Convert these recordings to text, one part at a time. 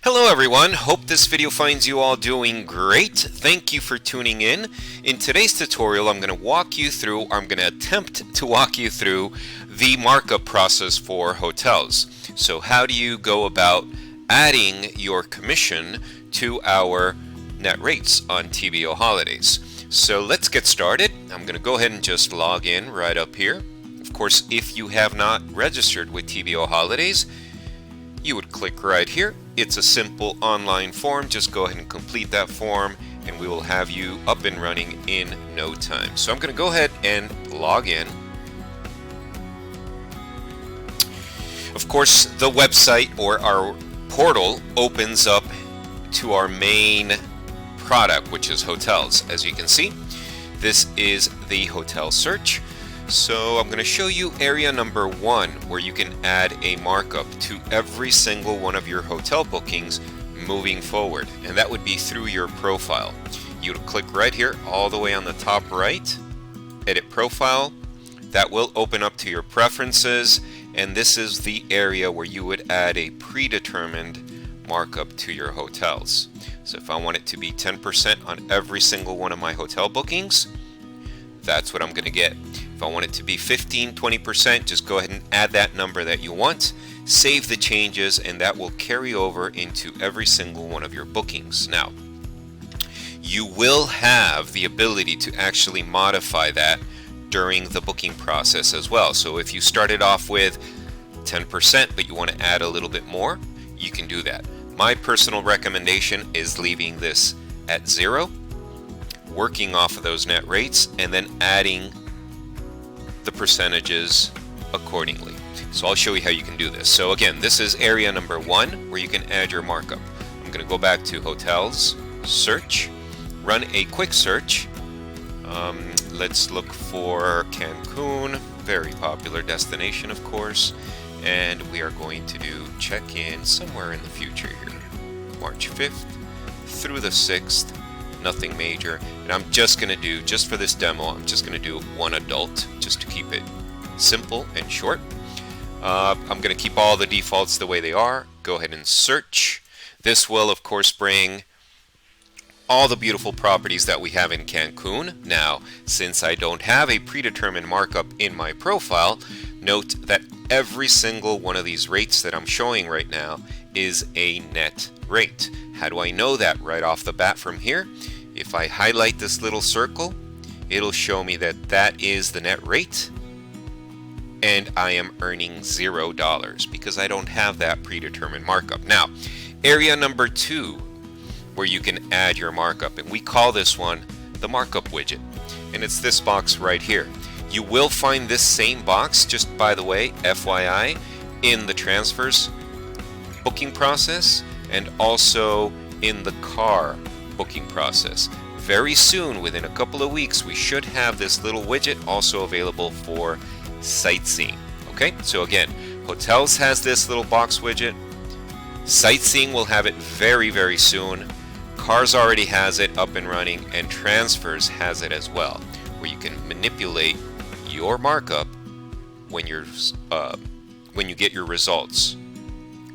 Hello everyone, hope this video finds you all doing great. Thank you for tuning in. In today's tutorial I'm going to attempt to walk you through the markup process for hotels. So how do you go about adding your commission to our net rates on TBO Holidays? So let's get started. I'm going to go ahead and just log in right up here. Of course, if you have not registered with TBO Holidays, you would click right here. It's a simple online form. Just go ahead and complete that form and we will have you up and running in no time. So I'm going to go ahead and log in. Of course, the website or our portal opens up to our main product, which is hotels. As you can see, this is the hotel search. So I'm going to show you area number 1 where you can add a markup to every single one of your hotel bookings moving forward, and that would be through your profile. You would click right here all the way on the top right, edit profile. That will open up to your preferences, and this is the area where you would add a predetermined markup to your hotels. So if I want it to be 10% on every single one of my hotel bookings, that's what I'm going to get. If I want it to be 15, 20%, just go ahead and add that number that you want, save the changes, and that will carry over into every single one of your bookings. Now, you will have the ability to actually modify that during the booking process as well. So if you started off with 10% but you want to add a little bit more, you can do that. My personal recommendation is leaving this at 0, working off of those net rates, and then adding the percentages accordingly. So I'll show you how you can do this. So again, this is area number 1 where you can add your markup. I'm going to go back to hotels, search, run a quick search. Let's look for Cancun, very popular destination of course, and we are going to do check-in somewhere in the future here, March 5th through the 6th. Nothing major, and I'm just going to do, just for this demo, I'm just going to do 1 adult just to keep it simple and short. I'm going to keep all the defaults the way they are. Go ahead and search. This will of course bring all the beautiful properties that we have in Cancun. Now, since I don't have a predetermined markup in my profile, note that every single one of these rates that I'm showing right now is a net rate. How do I know that right off the bat from here? If I highlight this little circle, it'll show me that that is the net rate, and I am earning $0 because I don't have that predetermined markup. Now, area number 2 where you can add your markup, and we call this one the markup widget, and it's this box right here. You will find this same box, just by the way, FYI, in the transfers booking process and also in the car booking process. Very soon, within a couple of weeks, we should have this little widget also available for sightseeing. Okay, so again, hotels has this little box widget. Sightseeing will have it very, very soon. Cars already has it up and running, and transfers has it as well, where you can manipulate your markup when you get your results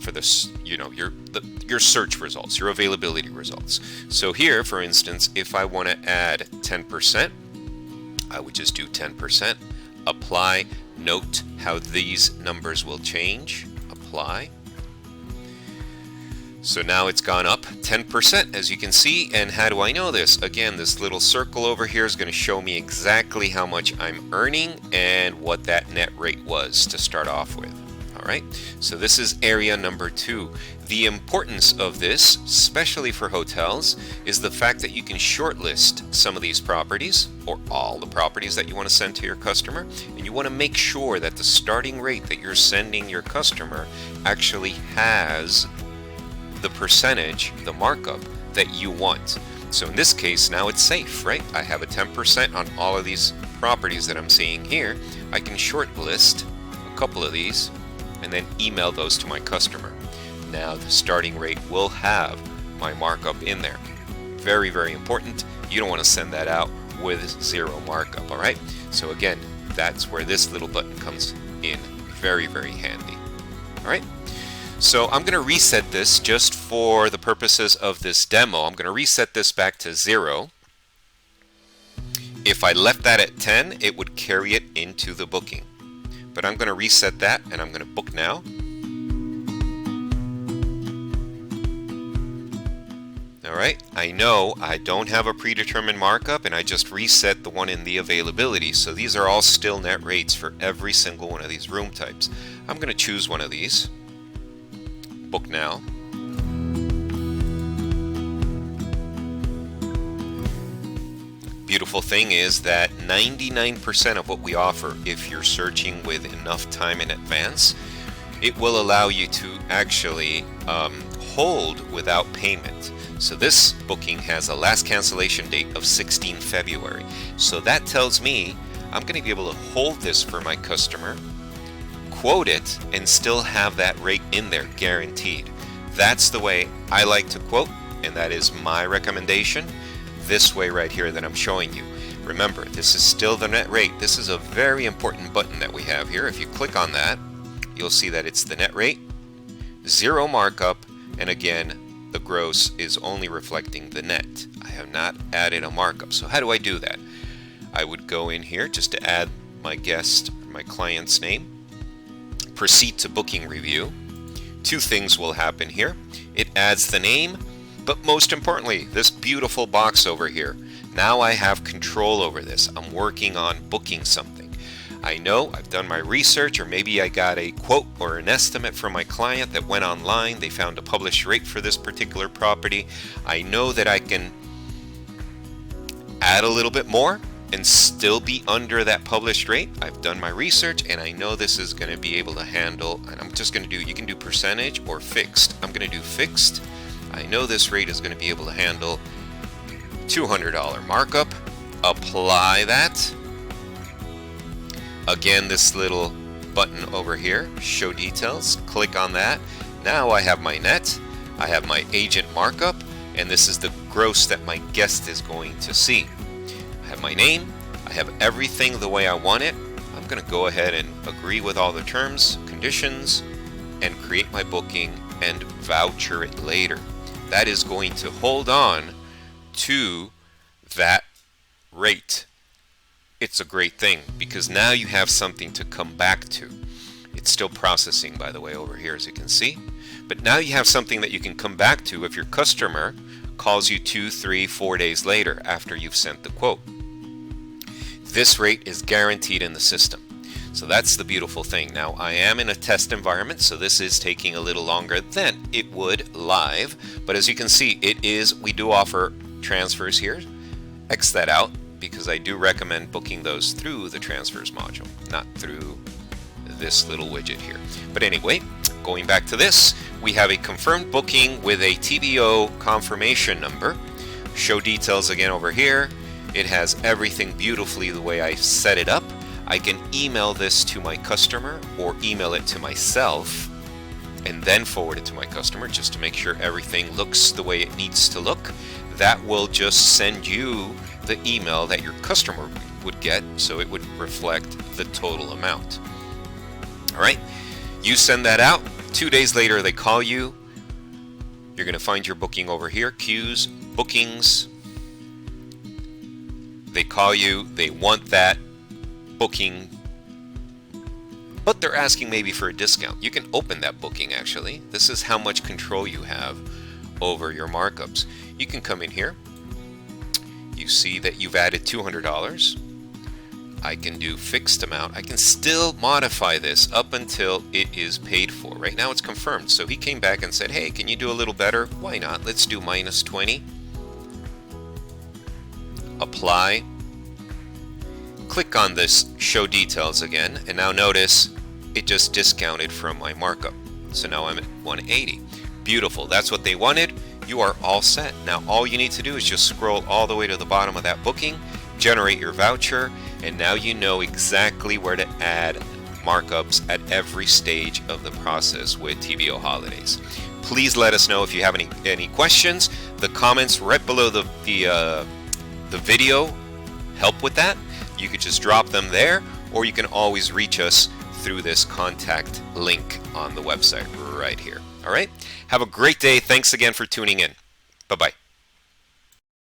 for this, your search results, your availability results. So here, for instance, if I want to add 10%, I would just do 10%, apply. Note how these numbers will change. Apply. So now it's gone up 10%, as you can see. And how do I know this? Again, this little circle over here is going to show me exactly how much I'm earning and what that net rate was to start off with. Alright, so this is area number 2. The importance of this, especially for hotels, is the fact that you can shortlist some of these properties, or all the properties that you want to send to your customer, and you want to make sure that the starting rate that you're sending your customer actually has the percentage, the markup that you want. So in this case, now it's safe, right? I have a 10% on all of these properties that I'm seeing here. I can shortlist a couple of these and then email those to my customer. Now the starting rate will have my markup in there. Very, very important. You don't want to send that out with 0 markup, all right? So again, that's where this little button comes in very, very handy. All right? So I'm going to reset this just for the purposes of this demo. I'm going to reset this back to 0. If I left that at 10, it would carry it into the booking. But I'm going to reset that and I'm going to book now. Alright, I know I don't have a predetermined markup and I just reset the one in the availability. So these are all still net rates for every single one of these room types. I'm going to choose one of these. Book now. Beautiful thing is that 99% of what we offer, if you're searching with enough time in advance, it will allow you to actually hold without payment. So this booking has a last cancellation date of 16 February. So that tells me I'm going to be able to hold this for my customer, quote it, and still have that rate in there guaranteed. That's the way I like to quote, and that is my recommendation. This way right here that I'm showing you. Remember, this is still the net rate. This is a very important button that we have here. If you click on that, you'll see that it's the net rate, 0 markup, and again, the gross is only reflecting the net. I have not added a markup. So how do I do that? I would go in here just to add my guest, my client's name, proceed to booking review. Two things will happen here. It adds the name, but most importantly, this beautiful box over here. Now I have control over this. I'm working on booking something. I know I've done my research, or maybe I got a quote or an estimate from my client that went online. They found a published rate for this particular property. I know that I can add a little bit more and still be under that published rate. I've done my research and I know this is going to be able to handle, and I'm just going to do, you can do percentage or fixed. I'm going to do fixed. I know this rate is going to be able to handle $200 markup. Apply that. Again, this little button over here, show details, click on that. Now I have my net, I have my agent markup, and this is the gross that my guest is going to see. I have my name, I have everything the way I want it. I'm going to go ahead and agree with all the terms, conditions, and create my booking and voucher it later. That is going to hold on to that rate. It's a great thing because now you have something to come back to. It's still processing, by the way, over here, as you can see. But now you have something that you can come back to if your customer calls you 2, 3, 4 days later after you've sent the quote. This rate is guaranteed in the system. So that's the beautiful thing. Now I am in a test environment, so this is taking a little longer than it would live. But as you can see, we do offer transfers here. X that out because I do recommend booking those through the transfers module, not through this little widget here. But anyway, going back to this, we have a confirmed booking with a TBO confirmation number. Show details again over here. It has everything beautifully the way I set it up. I can email this to my customer or email it to myself and then forward it to my customer just to make sure everything looks the way it needs to look. That will just send you the email that your customer would get, so it would reflect the total amount. All right, you send that out. 2 days later, they call you. You're going to find your booking over here, queues, bookings. They call you, they want that booking, but they're asking maybe for a discount. You can open that booking actually. This is how much control you have over your markups. You can come in here. You see that you've added $200. I can do fixed amount. I can still modify this up until it is paid for. Right now it's confirmed. So he came back and said, hey, can you do a little better? Why not? Let's do minus 20. Apply. Click on this show details again, and now notice it just discounted from my markup. So now I'm at 180. Beautiful. That's what they wanted. You are all set. Now all you need to do is just scroll all the way to the bottom of that booking, generate your voucher, and now you know exactly where to add markups at every stage of the process with TBO Holidays. Please let us know if you have any questions. The comments right below the video help with that. You could just drop them there, or you can always reach us through this contact link on the website right here. All right. Have a great day. Thanks again for tuning in. Bye-bye.